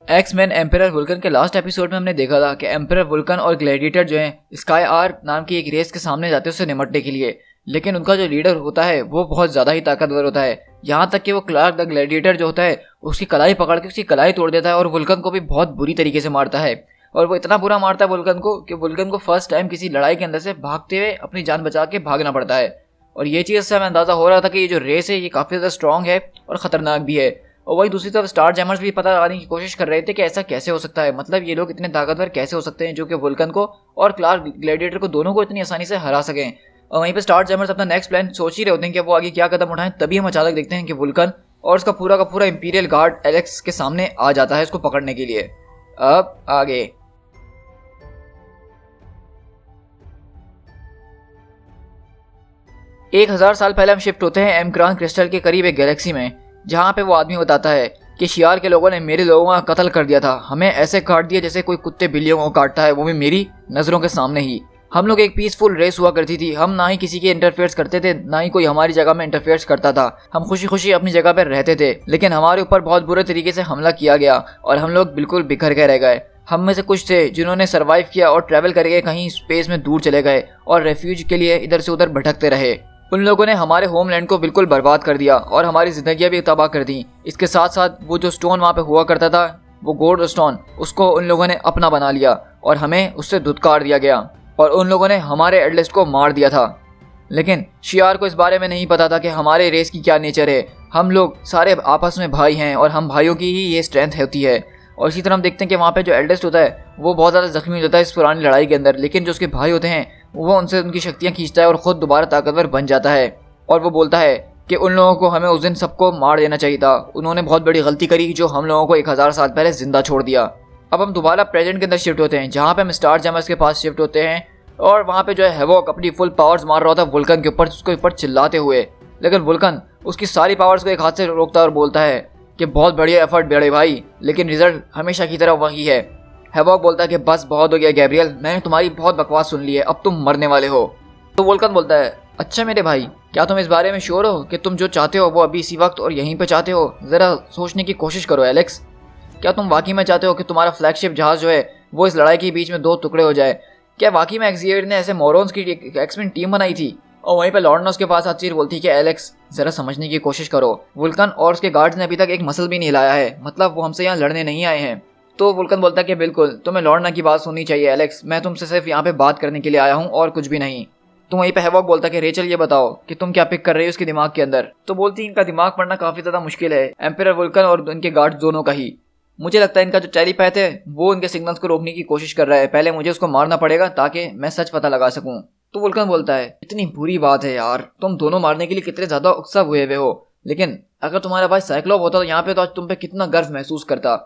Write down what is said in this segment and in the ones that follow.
X Men emperor Vulcan के last episode में हमने देखा था कि एम्परर वुल्कन और ग्लैडिएटर जो हैं स्काई आर्क नाम की एक रेस के सामने जाते हैं उससे निपटने के लिए, लेकिन उनका जो लीडर होता है वो बहुत ज़्यादा ही ताकतवर होता है। यहाँ तक कि वो क्लार्क द ग्लैडिएटर जो होता है उसकी कलाई पकड़ के उसकी कलाई तोड़ देता है और वुल्कन को भी बहुत बुरी तरीके से मारता है। और वो इतना बुरा मारता है वुल्कन को कि वुल्कन को फर्स्ट टाइम किसी लड़ाई के अंदर से भागते हुए अपनी जान बचा के भागना पड़ता है। और ये चीज़ से हमें अंदाज़ा हो रहा था कि ये जो रेस है ये काफ़ी ज़्यादा स्ट्रॉन्ग है और ख़तरनाक भी है। और वही दूसरी तरफ स्टार जैमर्स भी पता लगाने की कोशिश कर रहे थे कि ऐसा कैसे हो सकता है, मतलब ये लोग इतने ताकतवर कैसे हो सकते हैं जो कि वुल्कन को और क्लार्क ग्लैडिएटर को दोनों को इतनी आसानी से हरा सकें। और वहीं पे स्टार जैमर्स अपना नेक्स्ट प्लान सोच ही रहे होते हैं कि वो आगे क्या कदम उठाएं, तभी हम अचानक देखते हैं कि वुल्कन और उसका पूरा का पूरा इंपीरियल गार्ड एलेक्स के सामने आ जाता है इसको पकड़ने के लिए। अब आगे 1000 साल पहले हम शिफ्ट होते हैं एमक्रान क्रिस्टल के करीब एक गैलेक्सी में, जहाँ पे वो आदमी बताता है कि शियार के लोगों ने मेरे लोगों का कत्ल कर दिया था, हमें ऐसे काट दिया जैसे कोई कुत्ते बिल्लियों को काटता है, वो भी मेरी नज़रों के सामने ही। हम लोग एक पीसफुल रेस हुआ करती थी, हम ना ही किसी के इंटरफेयर्स करते थे ना ही कोई हमारी जगह में इंटरफेयर्स करता था, हम खुशी खुशी अपनी जगह पर रहते थे। लेकिन हमारे ऊपर बहुत बुरे तरीके से हमला किया गया और हम लोग बिल्कुल बिखर के रह गए। हम में से कुछ थे जिन्होंने सर्वाइव किया और ट्रैवल करके कहीं स्पेस में दूर चले गए और रेफ्यूज के लिए इधर से उधर भटकते रहे। उन लोगों ने हमारे होमलैंड को बिल्कुल बर्बाद कर दिया और हमारी ज़िंदगियाँ भी तबाह कर दी। इसके साथ साथ वो जो स्टोन वहाँ पे हुआ करता था, वो गोल्ड स्टोन, उसको उन लोगों ने अपना बना लिया और हमें उससे धुतकार दिया गया और उन लोगों ने हमारे एटलस को मार दिया था। लेकिन शियार को इस बारे में नहीं पता था कि हमारे रेस की क्या नेचर है। हम लोग सारे आपस में भाई हैं और हम भाइयों की ही ये स्ट्रेंथ होती है। और इसी तरह हम देखते हैं कि वहाँ पे जो एल्डेस्ट होता है वो बहुत ज़्यादा जख्मी हो जाता है इस पुरानी लड़ाई के अंदर, लेकिन जो उसके भाई होते हैं वो उनसे उनकी शक्तियाँ खींचता है और ख़ुद दोबारा ताकतवर बन जाता है। और वो बोलता है कि उन लोगों को हमें उस दिन सबको मार देना चाहिए था, उन्होंने बहुत बड़ी गलती करी जो हम लोगों को 1000 साल पहले जिंदा छोड़ दिया। अब हम दोबारा प्रेजेंट के अंदर शिफ्ट होते हैं, जहाँ पे हम स्टार जैमर्स के पास शिफ्ट होते हैं और वहाँ पे जो है हैवॉक अपनी फुल पावर्स मार रहा होता है वुल्कन के ऊपर, उसके ऊपर चिल्लाते हुए। लेकिन वुल्कन उसकी सारी पावर्स को एक हाथ से रोकता है और बोलता है कि बहुत बढ़िया एफर्ट बड़े भाई, लेकिन रिजल्ट हमेशा की तरह वही है। हैवॉक बोलता है कि बस बहुत हो गया गैब्रियल, मैंने तुम्हारी बहुत बकवास सुन ली है, अब तुम मरने वाले हो। तो वुल्कन बोलता है अच्छा मेरे भाई, क्या तुम इस बारे में श्योर हो कि तुम जो चाहते हो वो अभी इसी वक्त और यहीं पे चाहते हो? ज़रा सोचने की कोशिश करो एलेक्स, क्या तुम वाकई में चाहते हो कि तुम्हारा फ्लैगशिप जहाज़ जो है वो इस लड़ाई के बीच में 2 टुकड़े हो जाए? क्या वाकई में एक्सजेवियर ने ऐसे मोरॉन्स की एक्समेन टीम बनाई थी? और वहीं पर लॉर्डनस के पास आती बोलती है कि एलेक्स ज़रा समझने की कोशिश करो, वुल्कन और उसके गार्ड्स ने अभी तक एक मसल भी नहीं हिलाया है, मतलब वो हमसे यहाँ लड़ने नहीं आए हैं। तो वुल्कन बोलता है कि बिल्कुल तुम्हें लॉर्डना की बात सुननी चाहिए एलेक्स, मैं तुमसे सिर्फ यहाँ पे बात करने के लिए आया हूँ और कुछ भी नहीं। तो वहीं पे हैवॉक बोलता है कि रेचल ये बताओ कि तुम क्या पिक कर रही हो उसके दिमाग के अंदर? तो बोलती है इनका दिमाग पढ़ना काफ़ी ज़्यादा मुश्किल है, एम्परर वुल्कन और उनके गार्ड्स दोनों का ही। मुझे लगता है इनका जो टेलीपैथ है वो इनके सिग्नल्स को रोकने की कोशिश कर रहा है, पहले मुझे उसको मारना पड़ेगा ताकि मैं सच पता लगा सकूं। तो वुल्कन बोलता है इतनी बुरी बात है यार, तुम दोनों मारने के लिए कितने ज़्यादा उत्सुक हुए हुए हो, लेकिन अगर तुम्हारा भाई साइक्लोप होता तो यहाँ पे तो आज तुम पे कितना गर्व महसूस करता।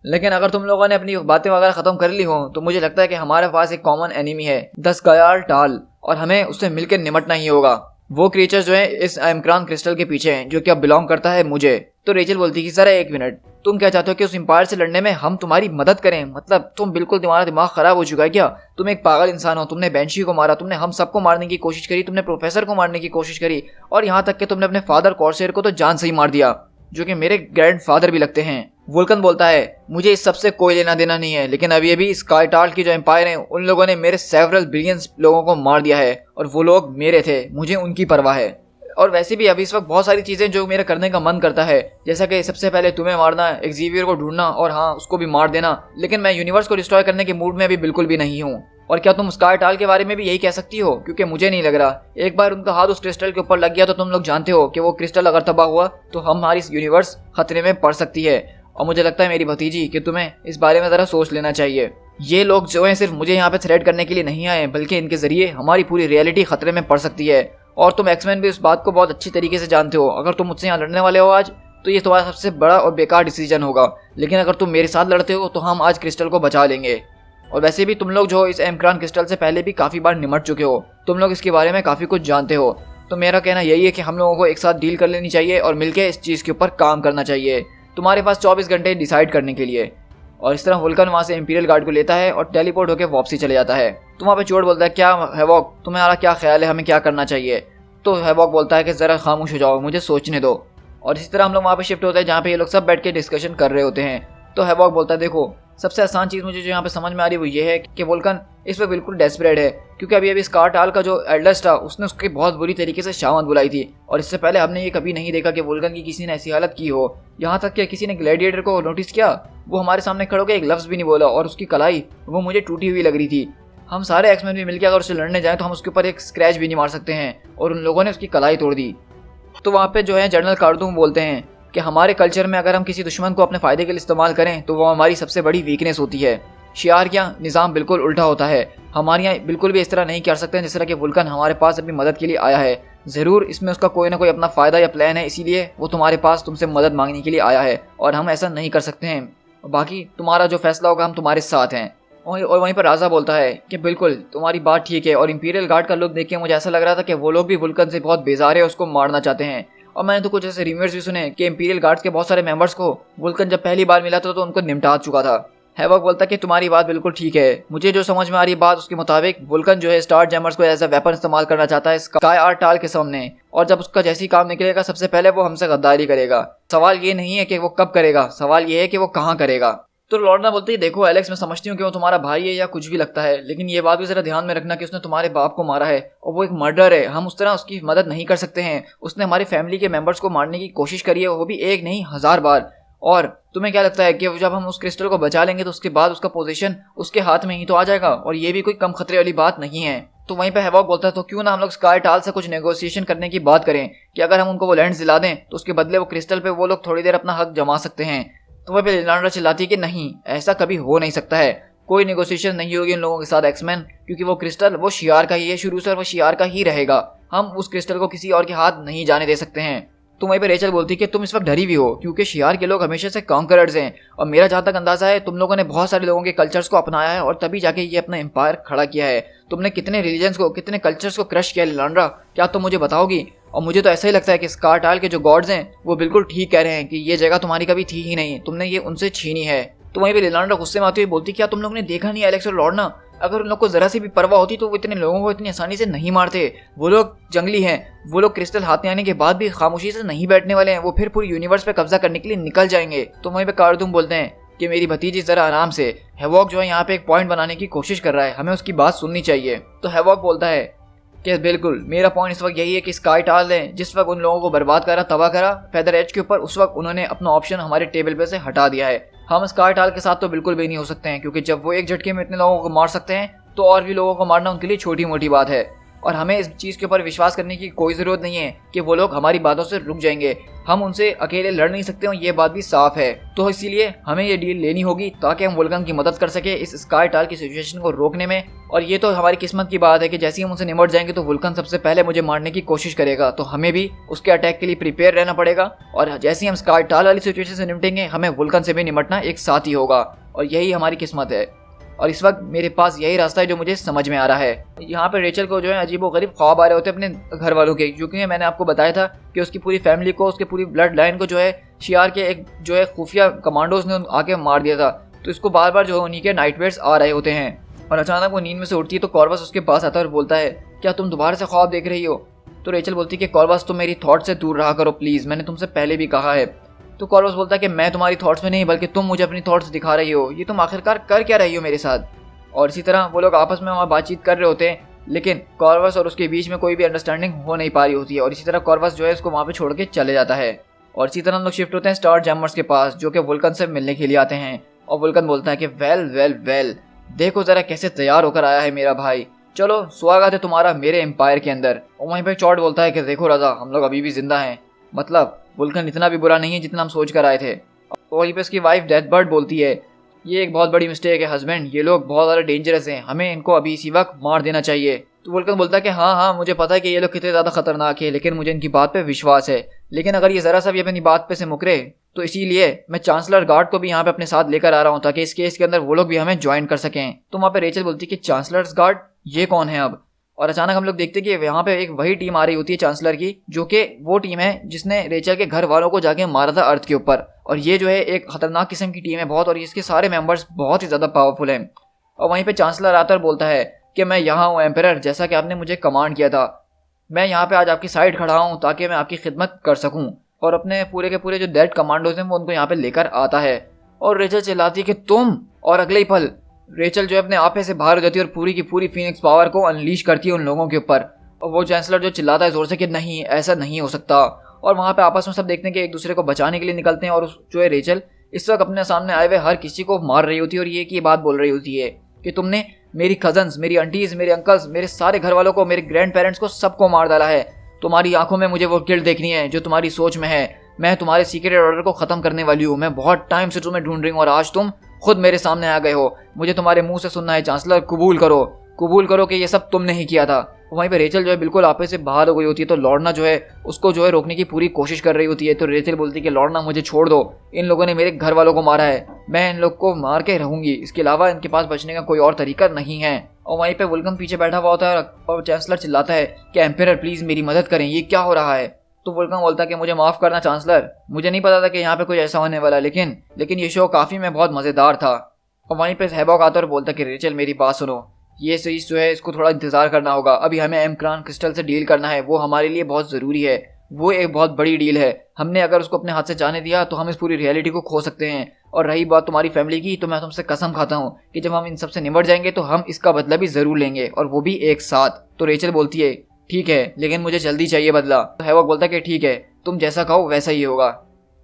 लेकिन अगर तुम लोगों ने अपनी बातें वगैरह ख़त्म कर ली हो तो मुझे लगता है कि हमारे पास एक कॉमन एनिमी है, द स्काई टाल, और हमें उससे मिलकर निमटना ही होगा। वो क्रीचर्स जो है इस एमक्रान क्रिस्टल के पीछे हैं जो कि अब बिलोंग करता है मुझे। तो रेचल बोलती है कि ज़रा एक मिनट, तुम क्या चाहते हो कि उस एम्पायर से लड़ने में हम तुम्हारी मदद करें? मतलब तुम बिल्कुल, तुम्हारा दिमाग खराब हो चुका है क्या? तुम एक पागल इंसान हो, तुमने बेंशी को मारा, तुमने हम सबको मारने की कोशिश करी, तुमने प्रोफेसर को मारने की कोशिश करी और यहाँ तक कि तुमने अपने फादर कॉर्सेयर को तो जान से ही मार दिया, जो कि मेरे ग्रैंडफादर भी लगते हैं। वुल्कन बोलता है मुझे इस सबसे कोई लेना देना नहीं है, लेकिन अभी अभी स्काई टाल की जो एम्पायर है उन लोगों ने मेरे सेवरल बिलियंस लोगों को मार दिया है और वो लोग मेरे थे, मुझे उनकी परवाह है। और वैसे भी अभी इस वक्त बहुत सारी चीज़ें जो मेरा करने का मन करता है, जैसा कि सबसे पहले तुम्हें मारना, एक्सेवियर को ढूंढना और हाँ उसको भी मार देना, लेकिन मैं यूनिवर्स को डिस्ट्रॉय करने के मूड में अभी बिल्कुल भी नहीं हूँ। और क्या तुम स्काई टाल के बारे में भी यही कह सकती हो? क्योंकि मुझे नहीं लग रहा, एक बार उनका हाथ उस क्रिस्टल के ऊपर लग गया तो तुम लोग जानते हो कि वो क्रिस्टल अगर तबाह हुआ तो हमारी यूनिवर्स खतरे में पड़ सकती है। और मुझे लगता है मेरी भतीजी कि तुम्हें इस बारे में ज़रा सोच लेना चाहिए। ये लोग जो हैं सिर्फ मुझे यहाँ पे थ्रेट करने के लिए नहीं आए, बल्कि इनके ज़रिए हमारी पूरी रियलिटी खतरे में पड़ सकती है। और तुम एक्समैन भी इस बात को बहुत अच्छी तरीके से जानते हो। अगर तुम मुझसे यहाँ लड़ने वाले हो आज तो ये तुम्हारा सबसे बड़ा और बेकार डिसीजन होगा, लेकिन अगर तुम मेरे साथ लड़ते हो तो हम आज क्रिस्टल को बचा लेंगे। और वैसे भी तुम लोग जो इस एमक्रान क्रिस्टल से पहले भी काफ़ी बार निमट चुके हो, तुम लोग इसके बारे में काफ़ी कुछ जानते हो। तो मेरा कहना यही है कि हम लोगों को एक साथ डील कर लेनी चाहिए और मिलकर इस चीज़ के ऊपर काम करना चाहिए। तुम्हारे पास 24 घंटे डिसाइड करने के लिए। और इस तरह वुल्कन वहाँ से इंपीरियल गार्ड को लेता है और टेलीपोर्ट होकर वापसी चले जाता है। तो वहाँ पे चोट बोलता है क्या हैवॉक, तुम्हारा क्या ख्याल है, हमें क्या करना चाहिए? तो हैवॉक बोलता है कि ज़रा खामोश हो जाओ, मुझे सोचने दो। और इसी तरह हम लोग वहाँ पे शिफ्ट होते हैं जहाँ पे ये लोग सब बैठ के डिस्कशन कर रहे होते हैं। तो हैवॉक बोलता है देखो, सबसे आसान चीज़ मुझे जो यहाँ पे समझ में आ रही है वो ये है कि वुल्कन इस पर बिल्कुल डेस्परेट है, क्योंकि अभी स्कारटाल का जो एल्डर्स था उसने उसके बहुत बुरी तरीके से शामत बुलाई थी, और इससे पहले हमने ये कभी नहीं देखा कि वुल्कन की किसी ने ऐसी हालत की हो। यहाँ तक कि किसी ने ग्लैडिएटर को नोटिस किया, वो हमारे सामने खड़े होकर एक लफ्ज़ भी नहीं बोला, और उसकी कलाई वो मुझे टूटी हुई लग रही थी। हम सारे एक्समैन भी मिलकर अगर उससे लड़ने जाएं तो हम उसके ऊपर एक स्क्रैच भी नहीं मार सकते हैं, और उन लोगों ने उसकी कलाई तोड़ दी। तो वहाँ पे जो है जनरल कार्डूम बोलते हैं कि हमारे कल्चर में अगर हम किसी दुश्मन को अपने फ़ायदे के लिए इस्तेमाल करें तो वो हमारी सबसे बड़ी वीकनेस होती है। शियार के यहाँ निज़ाम बिल्कुल उल्टा होता है, हमारे यहाँ बिल्कुल भी इस तरह नहीं कर सकते हैं जिस तरह कि वुल्कन हमारे पास अपनी मदद के लिए आया है। ज़रूर इसमें उसका कोई ना कोई अपना फ़ायदा या प्लान है, इसीलिए वो तुम्हारे पास तुमसे मदद मांगने के लिए आया है, और हम ऐसा नहीं कर सकते हैं। बाकी तुम्हारा जो फैसला होगा हम तुम्हारे साथ हैं। और वहीं पर राजा बोलता है कि बिल्कुल तुम्हारी बात ठीक है, और इंपीरियल गार्ड का लुक देख के मुझे ऐसा लग रहा था कि वो लोग भी वुल्कन से बहुत बेजार है, उसको मारना चाहते हैं। और मैंने तो कुछ ऐसे रीमर्स भी सुने कि इंपीरियल गार्ड्स के बहुत सारे मेंबर्स को वुल्कन जब पहली बार मिला था तो उनको निपटा चुका था। हैवॉक बोलता है कि तुम्हारी बात बिल्कुल ठीक है, मुझे जो समझ में आ रही बात उसके मुताबिक वुल्कन जो है स्टार जैमर्स को एज अ वेपन इस्तेमाल करना चाहता है स्काईआर्टाल के सामने, और जब उसका जैसी काम निकलेगा सबसे पहले वो हमसे गद्दारी करेगा। सवाल ये नहीं है कि वो कब करेगा, सवाल ये है कि वो कहाँ करेगा। तो लॉर्ना बोलती है देखो एलेक्स, मैं समझती हूँ कि वो तुम्हारा भाई है या कुछ भी लगता है, लेकिन ये बात भी जरा ध्यान में रखना कि उसने तुम्हारे बाप को मारा है और वो एक मर्डर है। हम उस तरह उसकी मदद नहीं कर सकते हैं। उसने हमारी फैमिली के मेंबर्स को मारने की कोशिश करी है, वो भी एक नहीं 1000 बार। और तुम्हें क्या लगता है कि जब हम उस क्रिस्टल को बचा लेंगे तो उसके बाद उसका पोजीशन उसके हाथ में ही तो आ जाएगा, और ये भी कोई कम खतरे वाली बात नहीं है। तो वहीं पे हैवॉक बोलता है तो क्यों ना हम लोग स्काईटाल से कुछ नेगोशिएशन करने की बात करें कि अगर हम उनको वो लैंड दिला दें तो उसके बदले वो क्रिस्टल पे वो लोग थोड़ी देर अपना हक जमा सकते हैं। तो वह लिलांड्रा चिल्लाती है कि नहीं, ऐसा कभी हो नहीं सकता है, कोई नेगोशिएशन नहीं होगी इन लोगों के साथ एक्समैन, क्योंकि वो क्रिस्टल वो शियार का ही है शुरू से, और वो शियार का ही रहेगा। हम उस क्रिस्टल को किसी और के हाथ नहीं जाने दे सकते हैं। तो वहीं पे रेचल बोलती है कि तुम इस वक्त डरी भी हो, क्योंकि शियार के लोग हमेशा से कॉन्करर्स हैं, और मेरा जहाँ तक अंदाजा है तुम लोगों ने बहुत सारे लोगों के कल्चर्स को अपनाया है और तभी जाके ये अपना एम्पायर खड़ा किया है। तुमने कितने रिलीजन्स को, कितने कल्चर्स को क्रश किया लिलांड्रा, क्या तुम मुझे बताओगी? और मुझे तो ऐसा ही लगता है कि स्कारटाल के जो गॉड्स हैं वो बिल्कुल ठीक कह रहे हैं कि ये जगह तुम्हारी कभी थी ही नहीं, तुमने ये उनसे छीनी है। तो वहीं पे लिलांड्रा गुस्से में आती हुई बोलती क्या तुम लोग ने देखा नहीं एलेक्स और लॉर्ना, अगर उन लोग को जरा सी भी परवाह होती तो वो इतने लोगों को इतनी आसानी से नहीं मारते। वो लोग जंगली हैं, वो लोग क्रिस्टल हाथ में आने के बाद भी खामोशी से नहीं बैठने वाले हैं, वो फिर पूरी यूनिवर्स पे कब्जा करने के लिए निकल जाएंगे। तो वहीं पे कार्डूम बोलते हैं कि मेरी भतीजी जरा आराम से। हैवॉक जो है यहाँ पे एक पॉइंट बनाने की कोशिश कर रहा है, हमें उसकी बात सुननी चाहिए। तो हैवॉक बोलता है कि बिल्कुल मेरा पॉइंट इस वक्त यही है कि स्काईटाल ने जिस वक्त उन लोगों को बर्बाद करा, तबाह करा फेदर एज के ऊपर, उस वक्त उन्होंने अपना ऑप्शन हमारे टेबल पे से हटा दिया है। हम स्काईटाल के साथ तो बिल्कुल भी नहीं हो सकते हैं, क्योंकि जब वो एक झटके में इतने लोगों को मार सकते हैं तो और भी लोगों को मारना उनके लिए छोटी मोटी बात है। और हमें इस चीज़ के ऊपर विश्वास करने की कोई ज़रूरत नहीं है कि वो लोग हमारी बातों से रुक जाएंगे। हम उनसे अकेले लड़ नहीं सकते, और ये बात भी साफ है। तो इसीलिए हमें ये डील लेनी होगी ताकि हम वुल्कन की मदद कर सके इस स्काईटाल की सिचुएशन को रोकने में। और ये तो हमारी किस्मत की बात है कि जैसे ही हम उनसे निमट जाएंगे तो वुल्कन सबसे पहले मुझे मारने की कोशिश करेगा, तो हमें भी उसके अटैक के लिए प्रिपेयर रहना पड़ेगा। और जैसे ही हम स्काईटाल वाली सिचुएशन से निपटेंगे हमें वुल्कन से भी निपटना एक साथ ही होगा, और यही हमारी किस्मत है। और इस वक्त मेरे पास यही रास्ता है जो मुझे समझ में आ रहा है। यहाँ पे रेचल को जो है अजीबोगरीब ख्वाब आ रहे होते अपने घर वालों के, क्योंकि मैंने आपको बताया था कि उसकी पूरी फैमिली को, उसकी पूरी ब्लड लाइन को जो है शियार के एक जो है खुफिया कमांडोज ने आके मार दिया था। तो इसको बार बार जो है उन्हीं के नाइटमेयर्स आ रहे होते हैं, और अचानक वो नींद में से उठती है तो कॉर्वस उसके पास आता है और बोलता है क्या तुम दोबारा से ख्वाब देख रही हो? तो रेचल बोलती है कि कॉर्वस तुम मेरी थॉट से दूर रहा करो प्लीज़, मैंने तुमसे पहले भी कहा है। तो कॉर्वस बोलता है कि मैं तुम्हारी थॉट्स में नहीं बल्कि तुम मुझे अपनी थॉट्स दिखा रही हो, ये तुम आखिरकार कर क्या रही हो मेरे साथ? और इसी तरह वो लोग आपस में वहाँ बातचीत कर रहे होते हैं, लेकिन कॉर्वस और उसके बीच में कोई भी अंडरस्टैंडिंग हो नहीं पा रही होती है। और इसी तरह कॉर्वस जो है उसको वहाँ पे छोड़ के चले जाता है। और इसी तरह हम लोग शिफ्ट होते हैं स्टार जैमर्स के पास, जो कि वुल्कन से मिलने के लिए आते हैं। और वुल्कन बोलता है कि वेल वेल वेल, देखो जरा कैसे तैयार होकर आया है मेरा भाई, चलो स्वागत है तुम्हारा मेरे एम्पायर के अंदर। और वहीं पर चॉर्ट बोलता है कि देखो राजा, हम लोग अभी भी जिंदा हैं, मतलब वुल्कन इतना भी बुरा नहीं है जितना हम सोच कर आए थे। और वहीं पर उसकी वाइफ डेथबर्ड बोलती है ये एक बहुत बड़ी मिस्टेक है हस्बैंड, ये लोग बहुत ज़्यादा डेंजरस हैं, हमें इनको अभी इसी वक्त मार देना चाहिए। तो वुल्कन बोलता है कि हाँ मुझे पता है कि ये लोग कितने ज़्यादा खतरनाक है, लेकिन मुझे इनकी बात पे विश्वास है। लेकिन अगर ये ज़रा सा भी अपनी बात पे से मुकरे तो इसीलिए मैं चांसलर गार्ड को भी यहाँ पे अपने साथ लेकर आ रहा हूँ ताकि इस केस के अंदर वो लोग भी हमें ज्वाइन कर सकें। तो वहाँ पे रेचल बोलती है कि चांसलर्स गार्ड ये कौन है अब? और अचानक हम लोग देखते हैं कि यहाँ पे एक वही टीम आ रही होती है चांसलर की, जो कि वो टीम है जिसने रेचल के घर वालों को जाके मारा था अर्थ के ऊपर। और ये जो है एक खतरनाक किस्म की टीम है बहुत, और इसके सारे मेंबर्स बहुत ही ज़्यादा पावरफुल हैं। और वहीं पे चांसलर आता और बोलता है कि मैं यहाँ हूँ एम्परर, जैसा कि आपने मुझे कमांड किया था, मैं यहाँ पे आज आपकी साइड खड़ा हूँ ताकि मैं आपकी खिदमत कर सकूँ। और अपने पूरे के पूरे जो डेड कमांडोज हैं वो उनको यहाँ पे लेकर आता है। और रेचल चिल्लाती है कि तुम, और अगले ही पल रेचल जो है अपने आपे से बाहर हो जाती है और पूरी की पूरी फीनिक्स पावर को अनलीश करती है उन लोगों के ऊपर। और वो चांसलर जो चिल्लाता है जोर से कि नहीं, ऐसा नहीं हो सकता। और वहाँ पे आपस में सब देखते हैं कि एक दूसरे को बचाने के लिए निकलते हैं। और जो है रेचल इस वक्त अपने सामने आए हुए हर किसी को मार रही होती है और ये की बात बोल रही होती है कि तुमने मेरी कजन्स, मेरी आंटीज, मेरे अंकल्स, मेरे सारे घर वालों को, मेरे ग्रैंड पेरेंट्स को सबको मार डाला है। तुम्हारी आंखों में मुझे वो गिल्ट देखनी है जो तुम्हारी सोच में है। मैं तुम्हारे सीक्रेट ऑर्डर को खत्म करने वाली हूँ। मैं बहुत टाइम से तुम्हें ढूंढ रही हूँ और आज तुम खुद मेरे सामने आ गए हो। मुझे तुम्हारे मुंह से सुनना है चांसलर, कबूल करो कि ये सब तुमने ही किया था। वहीं पे रेचल जो है बिल्कुल आपे से बाहर हो गई होती है। तो लॉर्ना जो है उसको जो है रोकने की पूरी कोशिश कर रही होती है। तो रेचल बोलती है कि लॉर्ना मुझे छोड़ दो, इन लोगों ने मेरे घर वालों को मारा है, मैं इन लोग को मार के रहूंगी, इसके अलावा इनके पास बचने का कोई और तरीका नहीं है। और वहीं पे वुल्कन पीछे बैठा हुआ होता है और चांसलर चिल्लाता है कि एम्परर प्लीज मेरी मदद करें, ये क्या हो रहा है। तो वुल्कन बोलता है कि मुझे माफ करना चांसलर, मुझे नहीं पता था कि यहाँ पे कुछ ऐसा होने वाला, लेकिन ये शो काफी में बहुत मजेदार था। और वहीं पे हैवॉक आता है और बोलता है कि रेचल मेरी बात सुनो, ये चीज जो है इसको थोड़ा इंतजार करना होगा। अभी हमें एम क्रॉन क्रिस्टल से डील करना है, वो हमारे लिए बहुत जरूरी है। वो एक बहुत बड़ी डील है। हमने अगर उसको अपने हाथ से जाने दिया तो हम इस पूरी रियलिटी को खो सकते हैं। और रही बात तुम्हारी फैमिली की, तो मैं तुमसे कसम खाता हूँ कि जब हम इन सबसे निमट जाएंगे तो हम इसका बदला भी जरूर लेंगे, और वो भी एक साथ। तो रेचल बोलती है ठीक है, लेकिन मुझे जल्दी चाहिए बदला। तो हैवॉक बोलता है कि ठीक है, तुम जैसा कहो वैसा ही होगा।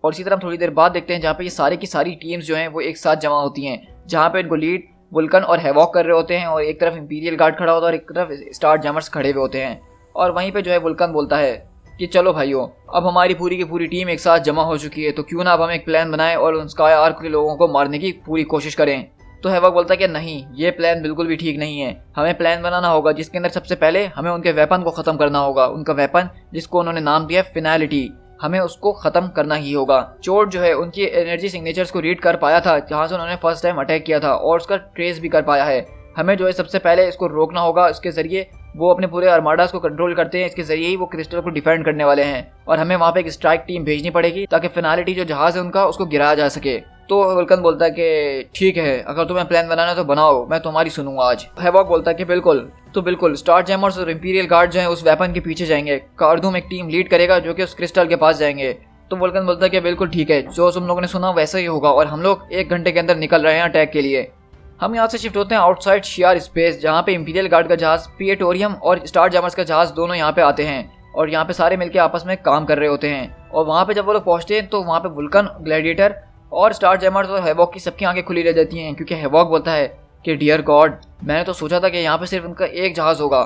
और इसी तरह हम थोड़ी देर बाद देखते हैं जहाँ पे ये सारी की सारी टीम्स जो हैं वो एक साथ जमा होती हैं, जहाँ पे इनको लीड वुल्कन और हैवॉक कर रहे होते हैं। और एक तरफ इंपीरियल गार्ड खड़ा होता है और एक तरफ स्टार जैमर्स खड़े हुए होते हैं। और वहीं पे जो है वुल्कन बोलता है कि चलो भाइयों, अब हमारी पूरी की पूरी टीम एक साथ जमा हो चुकी है, तो क्यों ना अब हम एक प्लान बनाएं और उन स्काई आर्क के लोगों को मारने की पूरी कोशिश करें। तो हैवॉक बोलता है कि नहीं, ये प्लान बिल्कुल भी ठीक नहीं है। हमें प्लान बनाना होगा जिसके अंदर सबसे पहले हमें उनके वेपन को खत्म करना होगा। उनका वेपन जिसको उन्होंने नाम दिया फिनैलिटी, हमें उसको खत्म करना ही होगा। चोट जो है उनकी एनर्जी सिग्नेचर्स को रीड कर पाया था जहां से उन्होंने फर्स्ट टाइम अटैक किया था, और उसका ट्रेस भी कर पाया है। हमें जो है सबसे पहले इसको रोकना होगा। इसके जरिए वो अपने पूरे आर्माडास को कंट्रोल करते हैं, इसके जरिए ही वो क्रिस्टल को डिफेंड करने वाले हैं। और हमें वहाँ पे एक स्ट्राइक टीम भेजनी पड़ेगी ताकि फिनालिटी जो जहाज है उनका उसको गिराया जा सके। तो वुल्कन बोलता है कि ठीक है, अगर तुम्हें प्लान बनाना है तो बनाओ, मैं तुम्हारी सुनूंगा आज। हैवॉक बोलता है कि बिल्कुल। तो बिल्कुल स्टार जैमर्स और इंपीरियल गार्ड जो है उस वेपन के पीछे जाएंगे। कार्डूम एक टीम लीड करेगा जो कि उस क्रिस्टल के पास जाएंगे। तो वुल्कन बोलता है कि बिल्कुल ठीक है, जो तुम लोगों ने सुना वैसा ही होगा, और हम लोग 1 घंटे के अंदर निकल रहे हैं अटैक के लिए। हम यहाँ से शिफ्ट होते हैं आउटसाइड शियार स्पेस, जहाँ पे इंपीरियल गार्ड का जहाज पिएटोरियम और स्टार जैमर्स का जहाज दोनों यहाँ पे आते हैं, और यहाँ पे सारे मिलके आपस में काम कर रहे होते हैं। और वहाँ पे जब वो लोग पहुँचते हैं तो वहाँ पे वुल्कन, ग्लैडिएटर और स्टार जैमर्स और हैवॉक की सबकी आंखें खुली रह जाती हैं, क्योंकि हैवॉक बोलता है कि डियर गॉड, मैंने तो सोचा था कि यहाँ पे सिर्फ उनका एक जहाज होगा,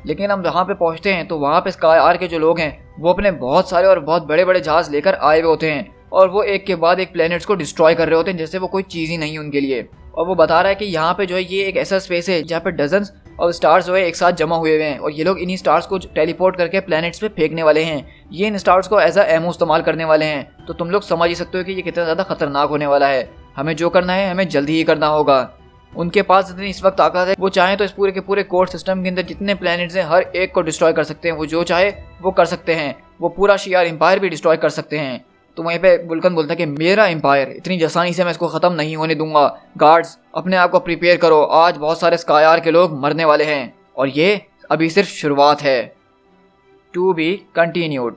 लेकिन हम जहाँ पे पहुँचते हैं तो वहाँ पे स्काई आर्क के जो लोग हैं वो अपने बहुत सारे और बहुत बड़े बड़े जहाज लेकर आए हुए होते हैं, और वो एक के बाद एक प्लैनेट्स को डिस्ट्रॉय कर रहे होते हैं जैसे वो कोई चीज़ ही नहीं उनके लिए। और वो बता रहा है कि यहाँ पे जो है ये एक ऐसा स्पेस है जहाँ पे डजन्स और स्टार्स जो है एक साथ जमा हुए हैं, और ये लोग इन्हीं स्टार्स को टेलीपोर्ट करके प्लैनेट्स पे फेंकने वाले हैं। ये इन स्टार्स को एज अ एमो इस्तेमाल करने वाले हैं। तो तुम लोग समझ ही सकते हो कि ये कितना ज़्यादा खतरनाक होने वाला है। हमें जो करना है हमें जल्दी ही करना होगा। उनके पास जितनी इस वक्त ताकत है, वो चाहे तो इस पूरे के पूरे कोर सिस्टम के अंदर जितने प्लैनेट्स हैं हर एक को डिस्ट्रॉय कर सकते हैं। वो जो चाहे वो कर सकते हैं। वो पूरा शियार एम्पायर भी डिस्ट्रॉय कर सकते हैं। तो वहीं पे वुल्कन बोलता है कि मेरा एम्पायर इतनी आसानी से मैं इसको खत्म नहीं होने दूंगा। गार्ड्स, अपने आप को प्रिपेयर करो, आज बहुत सारे स्काई आर्क के लोग मरने वाले हैं, और ये अभी सिर्फ शुरुआत है। To be continued.